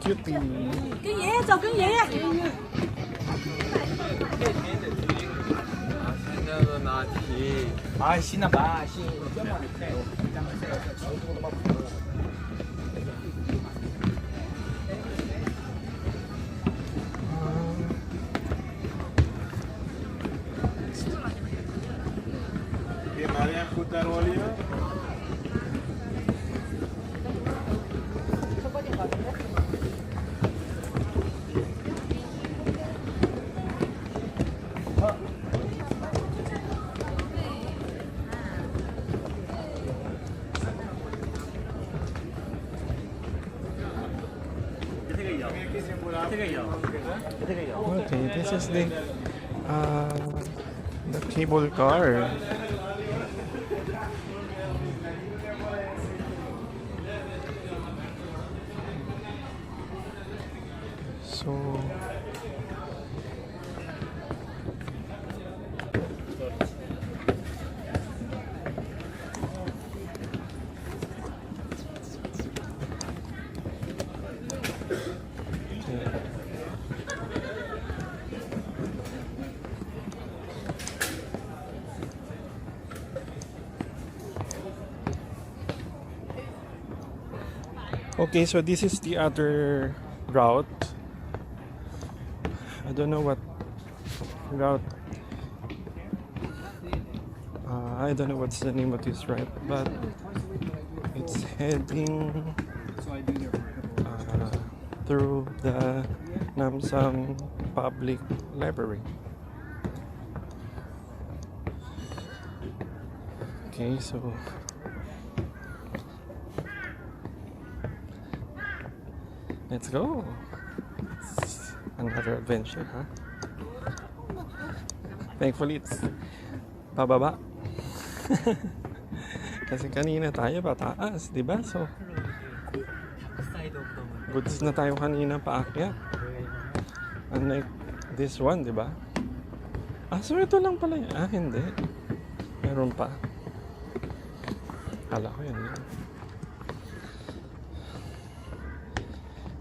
Cutie. Cái gì? Chào cái gì? 아, 신나 봐. 신. Mariam Kutarolio. Okay, this is the cable car. So okay, so this is the other route. I don't know what route. I don't know what's the name of this route, but it's heading through the Namsam Public Library. Okay, so let's go. It's another adventure, huh? Thankfully, it's pababa. Kasi kanina tayo pataas, di ba? So, goods na tayo kanina paakyat. Unlike this one, di ba? Ah, so ito lang pala yun. Ah, hindi. Meron pa. Kala ko yun.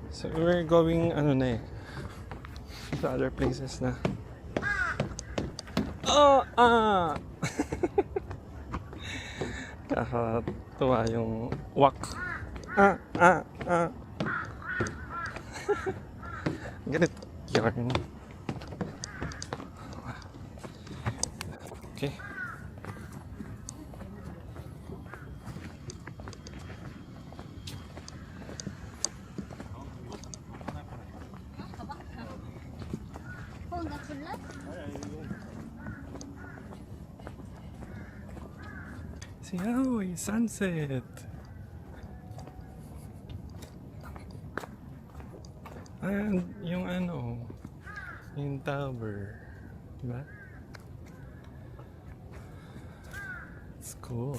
So we're going, ano na eh, to other places na. Oh, kakatuwa yung walk. Ganito yarn. Okay. Siaoy, sunset. And yung ano, yung tower, diba? It's cool.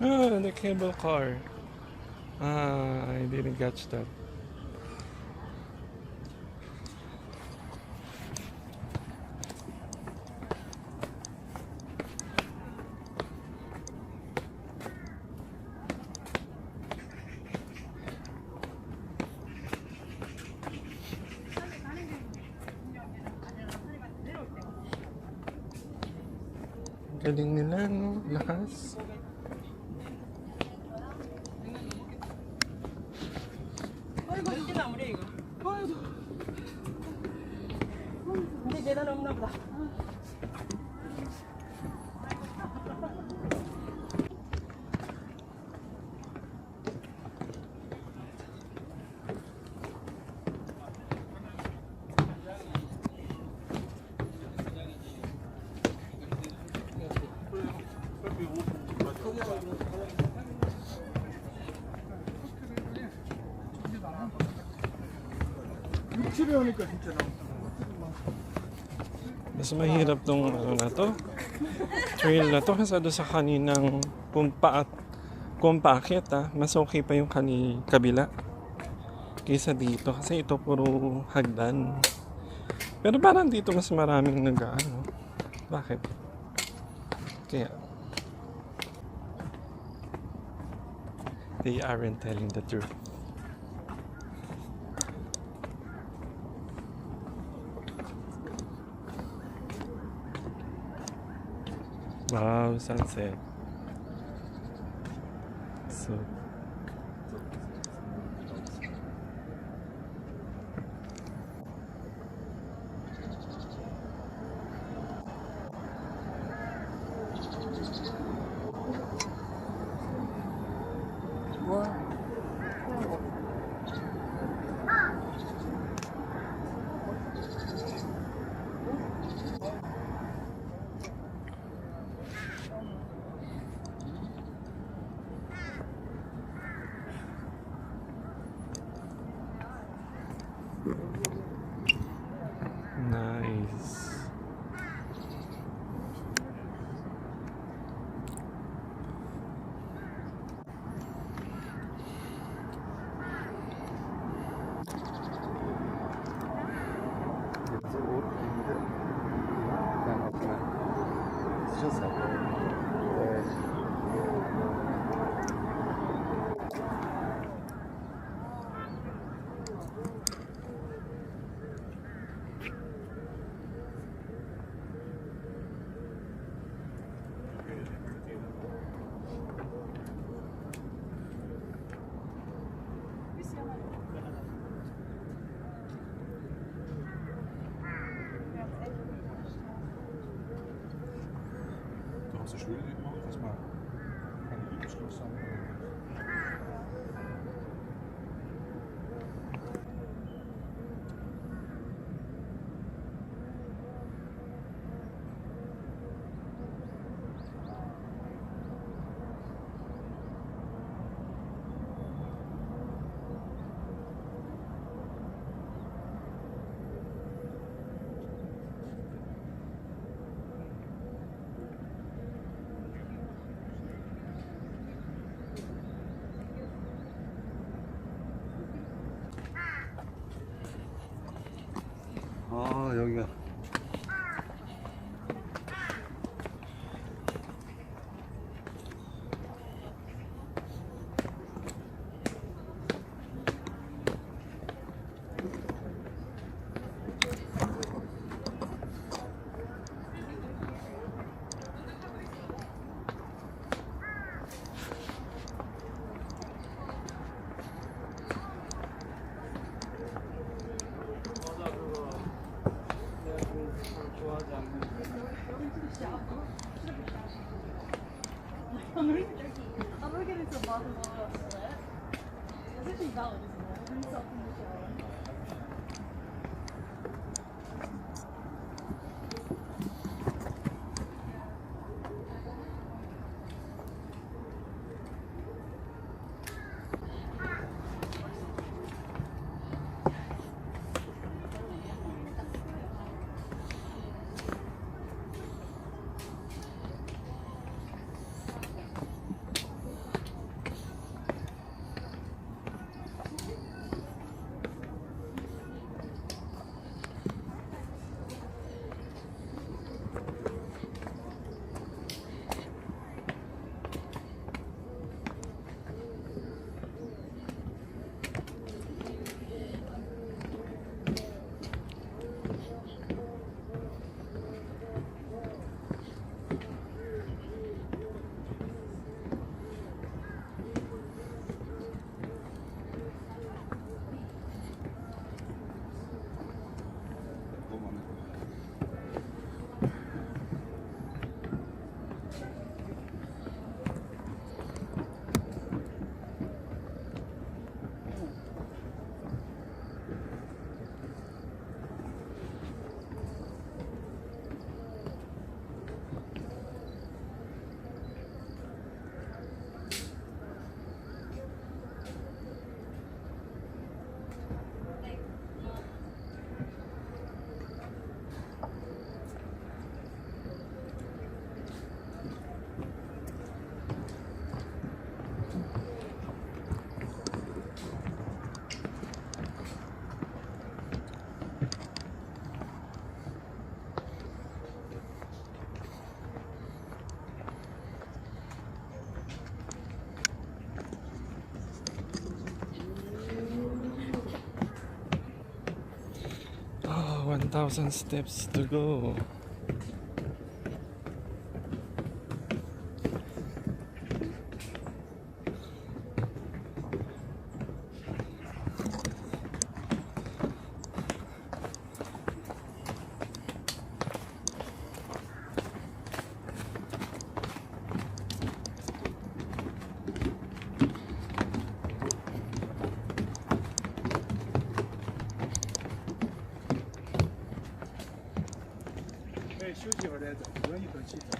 Ah, the cable car. Ah, I didn't catch that. Galing nila, no? Lakas. Hindi, dyan na naman na. 육칠에 오니까 진짜 나. Mas mahirap tong ano na to. Trail na to kasi doon sa kaninang kung paakit mas okay pa yung kabila kaysa dito kasi ito puro hagdan. Pero parang dito mas maraming nag-ano. Bakit? Kaya they aren't telling the truth. Wow, sunset. So nice. It's old kind of man. It's just like du hast eine Schule gemacht, dass man keine Überschluss haben. 아 여기가 I'm not getting so bothered about that. It's actually valid, isn't it? I'm doing something in the shower. 1,000 steps to go.休息会儿再走，不用一口气走。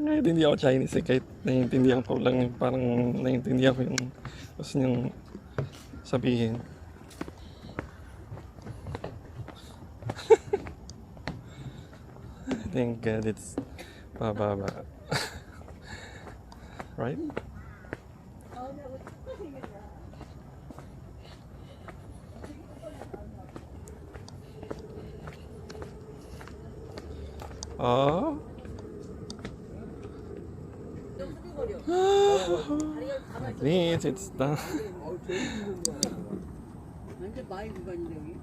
Ngayon hindi ako Chinese kahit naiintindihan ko lang yung parang naiintindihan ko yung gusto niyang sabihin. Thank God it's pababa. Right? Oh no, what's happening is that? Oh? At least it's done. 완전 많이 구간인데 여기.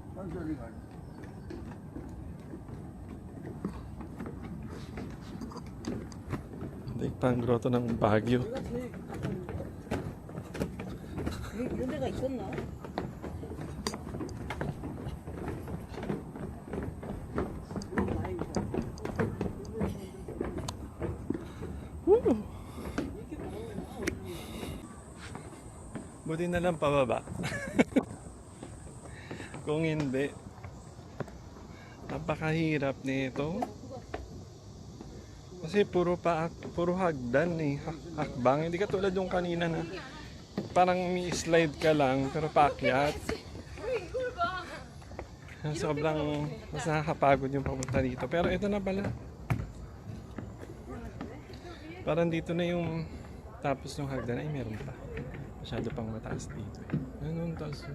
Daig pa ang grotto ng Baguio. 내가 제일 가까운데. 여기 이런 데가 있었나? 많이 구간. Buti na lang pababa. Kung hindi, napakahirap nito. Kasi puro hagdan eh, hakbang. Hindi katulad yung kanina na parang may slide ka lang pero paakyat. Sobrang mas nakakapagod yung papunta dito. Pero ito na pala. Parang dito na yung tapos ng hagdan. Ay, meron pa. Masyado pang mataas dito eh. Ano ang taas yun?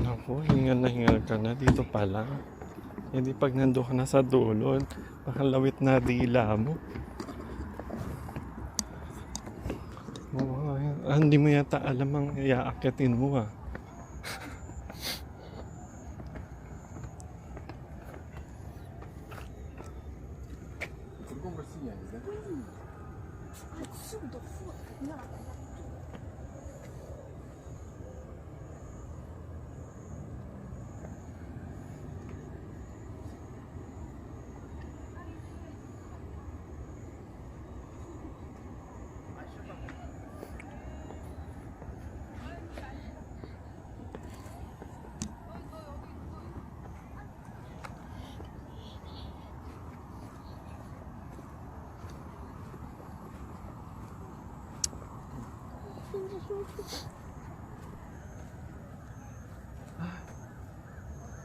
Naku, hingal na hingal ka na. Dito pa lang. Hindi pag nandun ka na sa dulo, baka lawit na dila mo. Hindi mo yata alam ang iaakyatin mo ah. 그런 걸 쓰냐 이제?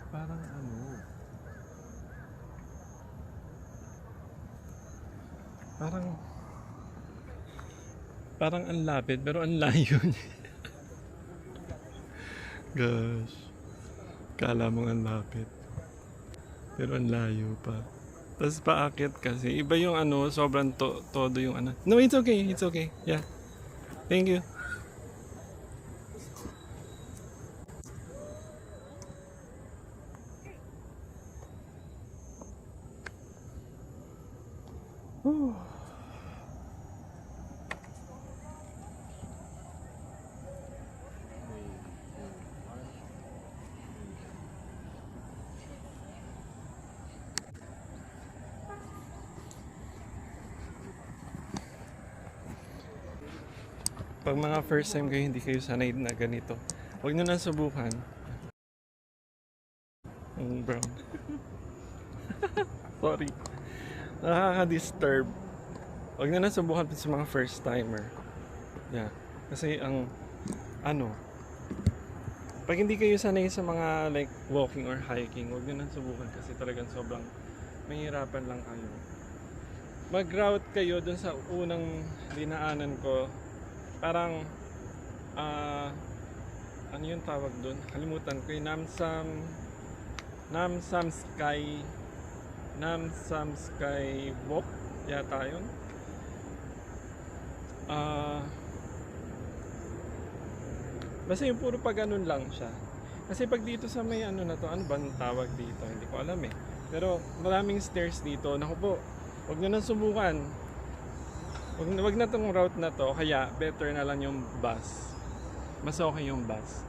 Parang ano? Parang ang lapit pero ang layo niya. Gosh. Kala mo ang lapit. Pero ang layo pa. Tapos paakyat kasi. Iba yung ano, sobrang todo yung ano. No, it's okay. It's okay. Yeah. Thank you. Whew. Pag mga first time kayo, hindi kayo sanay na ganito, huwag nyo na subukan. Ang brown. Sorry. Nakaka-disturb. Huwag na nasubukan sa mga first timer. Yeah. Kasi ang ano, pag hindi kayo sanay sa mga like walking or hiking, huwag nyo nang subukan kasi talagang sobrang mahirapan lang kayo. Mag-route kayo dun sa unang dinaanan ko. Parang, ano yung tawag dun? Kalimutan ko yung Namsam Sky Walk yata yun. Basta yung puro pa ganun lang siya. Kasi pag dito sa may ano na to, ano ba ang tawag dito? Hindi ko alam eh. Pero maraming stairs dito. Naku po, huwag nyo nang subukan. Wag na tong route na to. Kaya better na lang yung bus. Mas okay yung bus.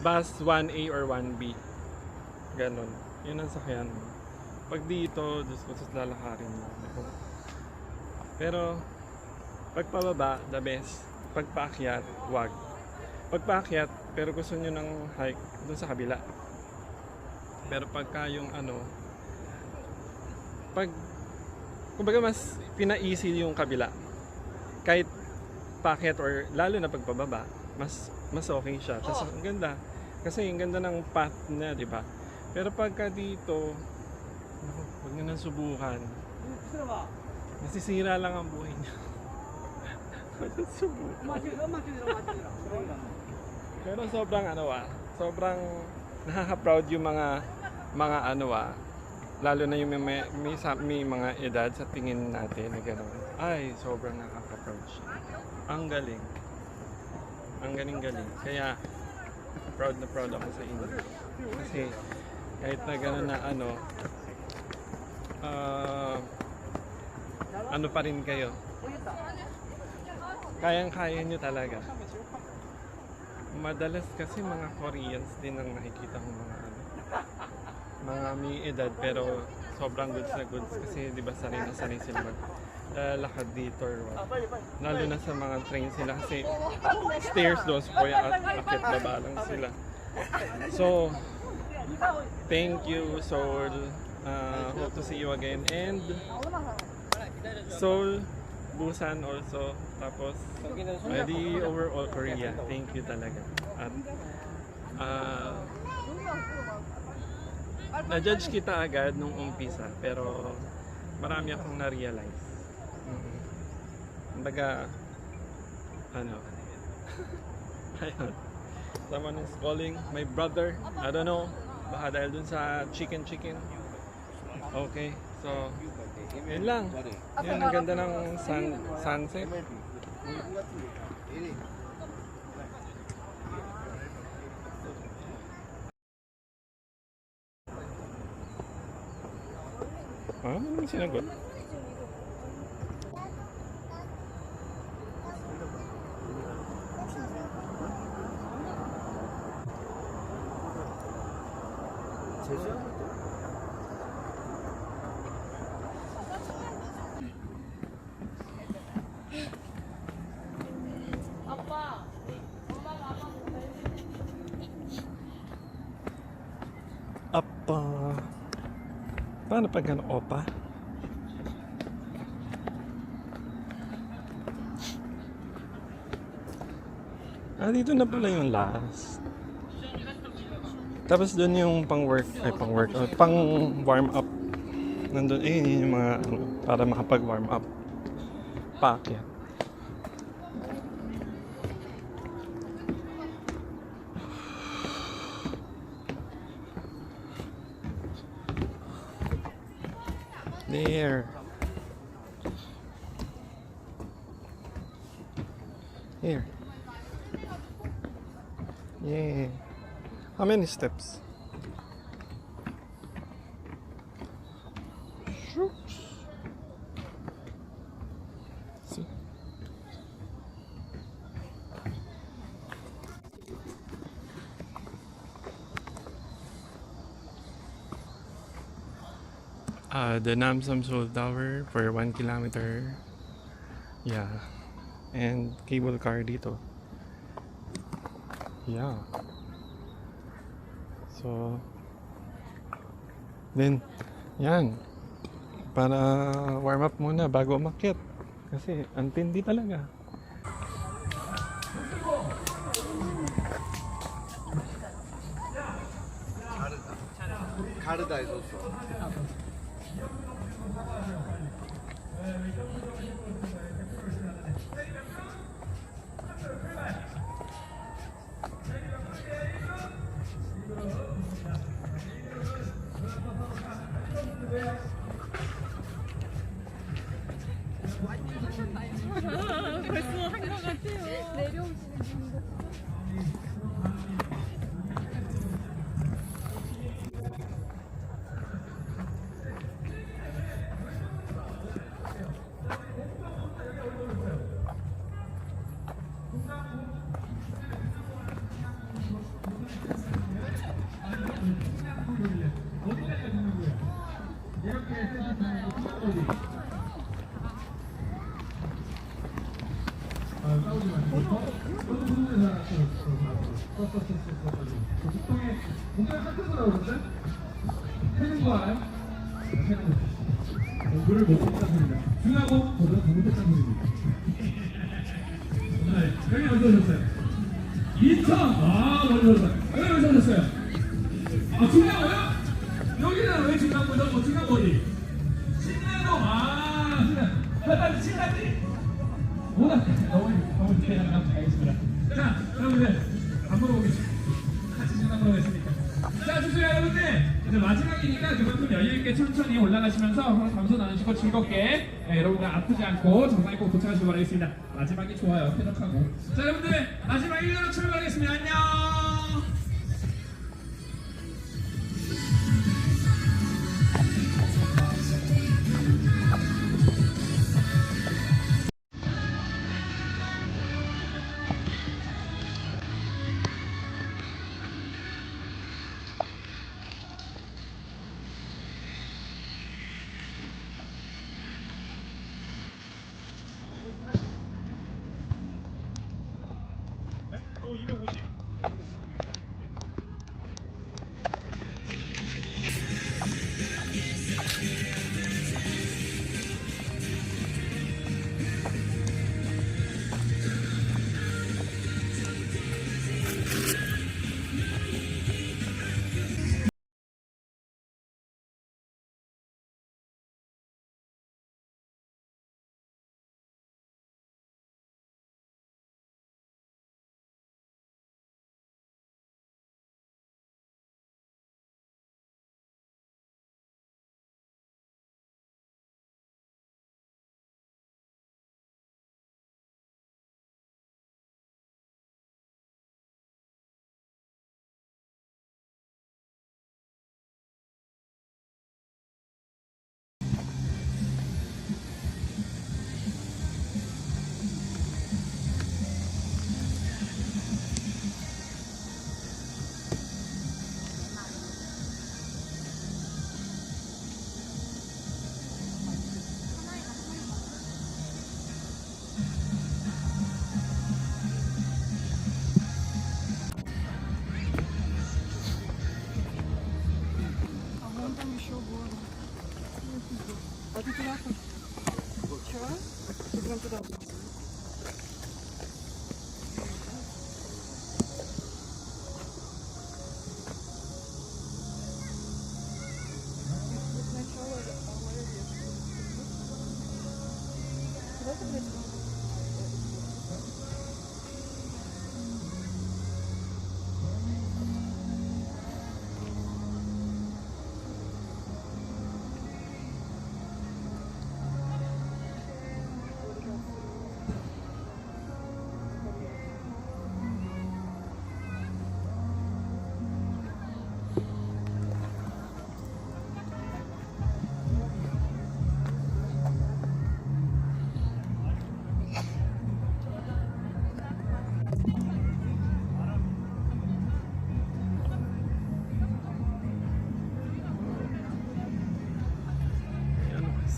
Bus 1A or 1B. Ganon. Yun ang sakyan mo. Pag dito, Diyos ko, lalakarin mo. Naku. Pero pag pababa, the best. Pag paakyat, wag. Pag paakyat, pero gusto nyo ng hike, dun sa kabila. Pero pagka yung ano, kumbaga mas pina-easy yung kabila. Kahit paakyat or lalo na pagpababa, mas okay siya. Kasi ang ganda. Kasi ang ganda ng path niya, di ba? Pero pagka dito, naku, wag nyo nang subukan. Masisira lang ang buhay niya. Pero sobrang sobrang nakaka-proud yung mga lalo na yung may mga edad sa tingin natin na gano'n. Ay, sobrang nakaka-proud siya. Ang galing. Ang galing. Kaya proud na proud ako sa inyo. Kasi kahit na gano'n na ano pa rin kayo. Kayang-kaya nyo talaga. Madalas kasi mga Koreans din ang nakikita ko mga may edad pero sobrang goods na goods kasi di ba sanay sila maglalakad dito or what. Lalo na sa mga train sila kasi stairs doon so kuya akit baba lang sila. So thank you Seoul. Hope to see you again and Seoul, Busan also, tapos di overall Korea. Thank you talaga. At na-judge kita agad nung umpisa pero marami akong na-realize. Kumbaga ayun. Someone is calling my brother. I don't know. Baka dahil dun sa chicken. Okay. So, yun lang. Yun, ang ganda ng sunset. Ano naman sinagot? Apa. Paano pag gano'n? Opa? Dito na pala yung last. Tapos doon yung pang workout, pang warm up. Nandun, yun yung mga para makapag warm up. Paakyat. There. Here. Yeah. How many steps? See? The Namsam Seoul Tower for 1 kilometer. Yeah. And cable car dito. Yeah. So, then, yan. Para warm up muna bago umakyat. Kasi ang tindi talaga. Garda is also. 벌써 한 것 같아요. 내려오시는 중인데. 물을 못 먹는 소리다. 중하고 보다 더 못했다는 소리입니다. 네, 여기 어디서 오셨어요? 인천! 아, 멀리 오셨어요. 여기 어디서 오셨어요? 아, 중하고요? 여기는 왜 중하고죠? 뭐 중하고 어디? 신나고! 아, 신나. 빨리 신나지? 뭐다? 너무 대단한 알겠습니다. 자, 여러분들, 안 물어보겠습니다. 같이 신나 물어보겠습니다. 자, 좋습니다, 여러분들. 이제 마지막이니까 그만큼 여유있게 천천히 올라가시면서 서로 담소 나누시고 즐겁게 여러분들 아프지 않고 정상에 꼭 도착하시기 바라겠습니다. 마지막이 좋아요, 쾌적하고. 자, 여러분들 마지막 1년으로 출발하겠습니다. 안녕!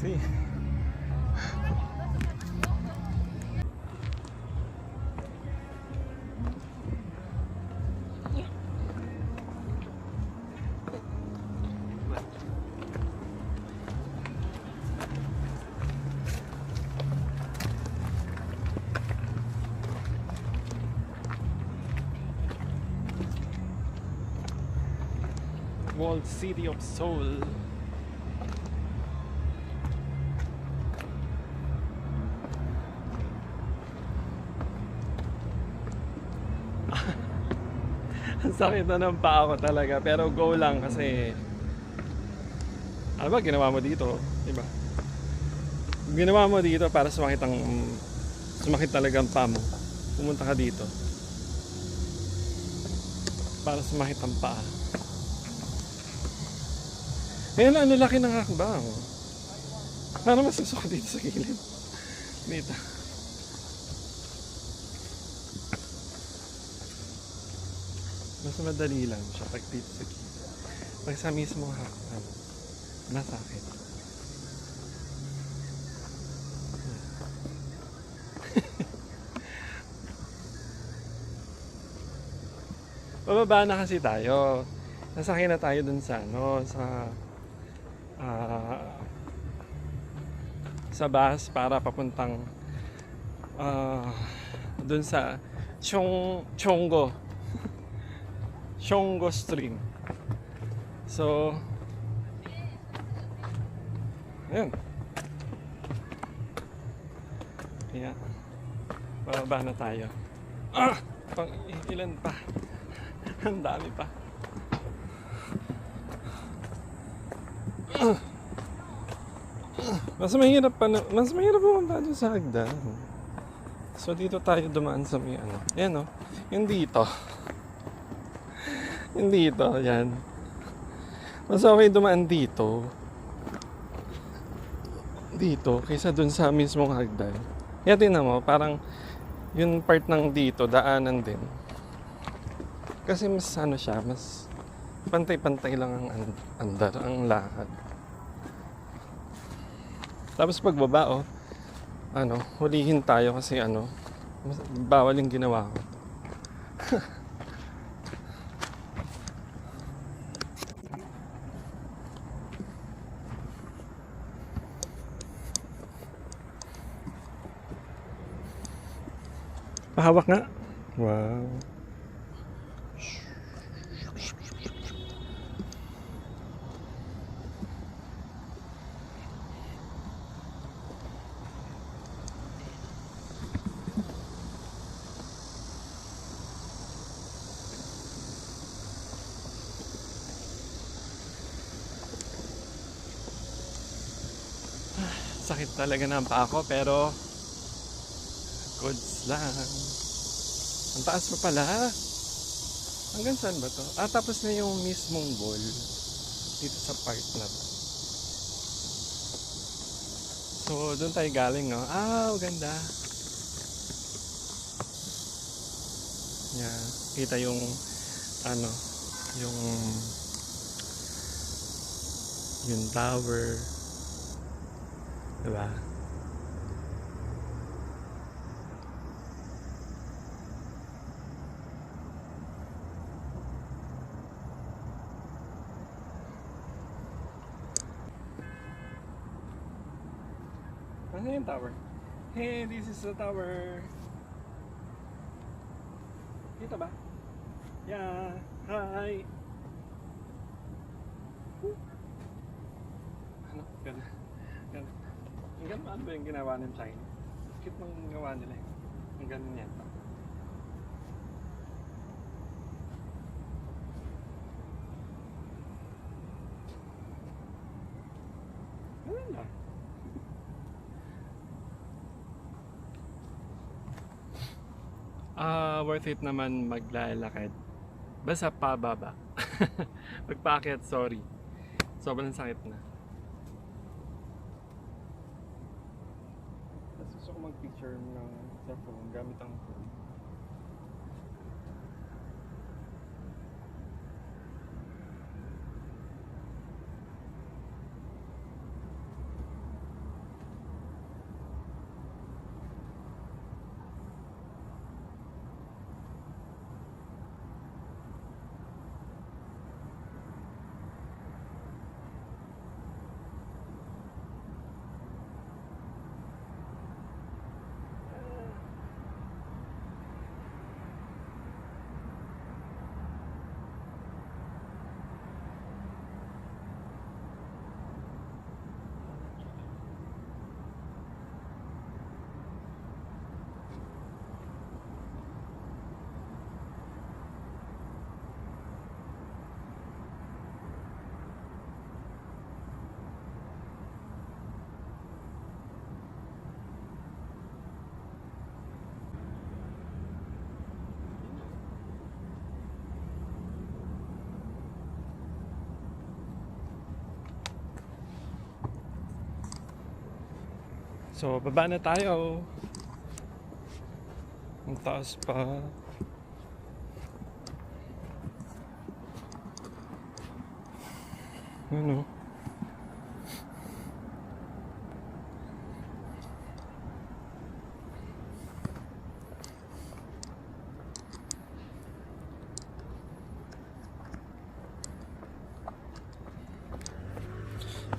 See. Walled City of Seoul. Ang sakit na ng paa ko talaga, pero go lang kasi ano ba ginawa mo dito, diba? Ginawa mo dito para sumakit talaga ang paa mo. Pumunta ka dito para sumakit ang paa. Ngayon ano laki ng hakbang. Paano masusok dito sa gilid? Dito. Mas madali lang siya pag dito sa gilid. Pag sa mismo hakbang, masakit. Bababa na kasi tayo. Nasakay na tayo dun sa sa bus para papuntang dun sa Chonggo Stream. So ayun. Kaya bababa na tayo. Pang ilan pa? Ang dami pa. Mas mahirap bumaba doon sa hagdan. So dito tayo dumaan sa may ano. Ayan o. Yung dito. Yung dito. Ayan. Mas okay dumaan dito. Dito. Kaysa doon sa mismong hagdan. Kaya tingnan mo. Parang yung part ng dito. Daanan din. Kasi mas ano siya. Mas pantay-pantay lang ang andar. Ang lakad. Tapos pagbaba hulihin tayo kasi bawal yung ginawa ko. Pahawak nga. Wow. Sakit talaga ng paa ko pero goods lang. Ang taas pa pala. Hanggang saan ba to? Tapos na yung mismong goal dito sa park na to. So doon tayo galing, no? Ganda. Yeah, kita yung yung tower. Diba? Ano yung tower? Hey, this is the tower. Kita ba? Yeah. Hi. Ganda. Ano ba yung ginawa ng China? Cute mong gawa nila eh. Ang ganun yan. Ganun lang. Worth it naman maglalakad. Basta pababa. Pagpaakyat, sorry. Sobrang sakit na. Gusto ko mag-picture sa phone gamit ang phone. So, baba na tayo. Ang taas pa. Ano?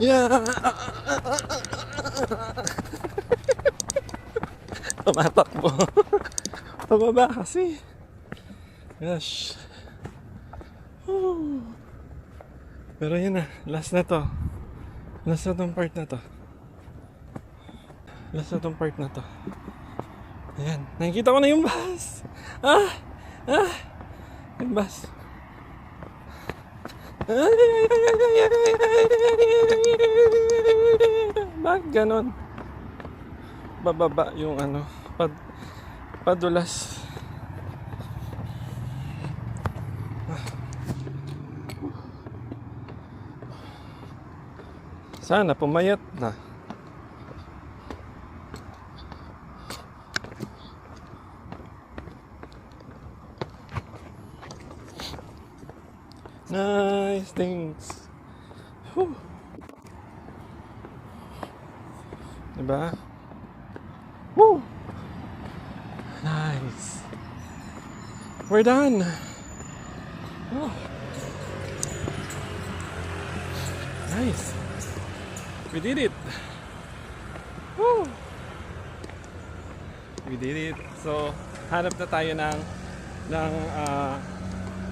Yeah. Tumatakbo. Pababa kasi. Gosh. Whew. Pero yun na, last na to. Last na tong part na to. Last na tong part na to. Ayan, nakikita ko na yung bus. Yung bus. Bakit ganon? Bababa yung ano, padulas. Sana pumayat na. Nice things. Whew. Diba? Woo! Nice. We're done. Oh. Nice. We did it. Woo! We did it. So, hanap na tayo ng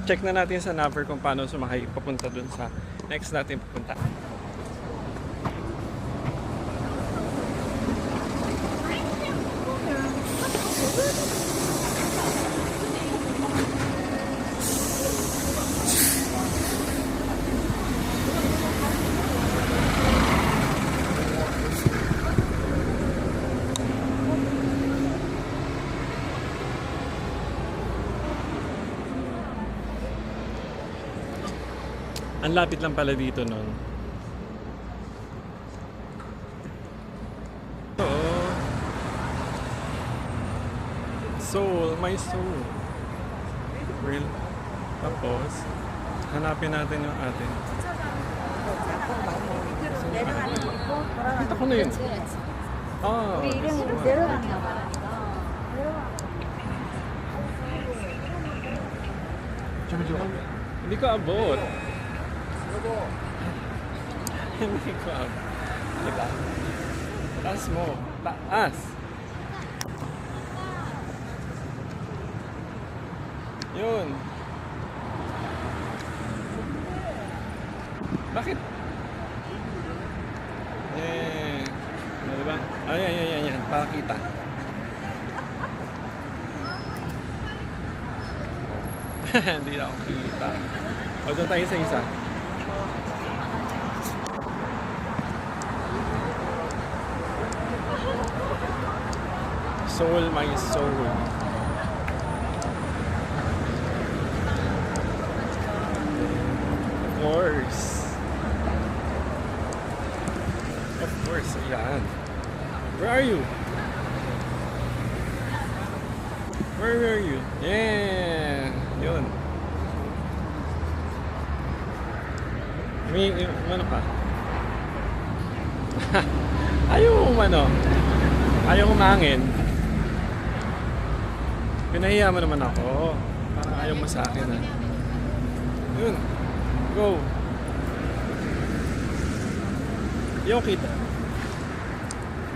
check na natin sa Naver kung paano sumakay papunta dun sa next natin pupunta. Ang lapit lang pala dito nun. Oo. Soul, my soul. Real. Tapos, hanapin natin yung atin. Kita ko na yun. Ah. Hindi ko abot. Hindi ko abot. Diba? Taas mo. Taas. Yun. Bakit? Eh. Diba? Ayan. Para kita. Hindi na ako kita. O, doon tayo sa isa. Soul, my soul. Of course. Of course, ayan. Where are you? Where are you? Yeah! Yun. Ano ka? Ayaw ano? Ayaw umangin. Pinahiya mo naman ako. Parang ayaw mo sa akin, ha? Yun. Go. Yung kita.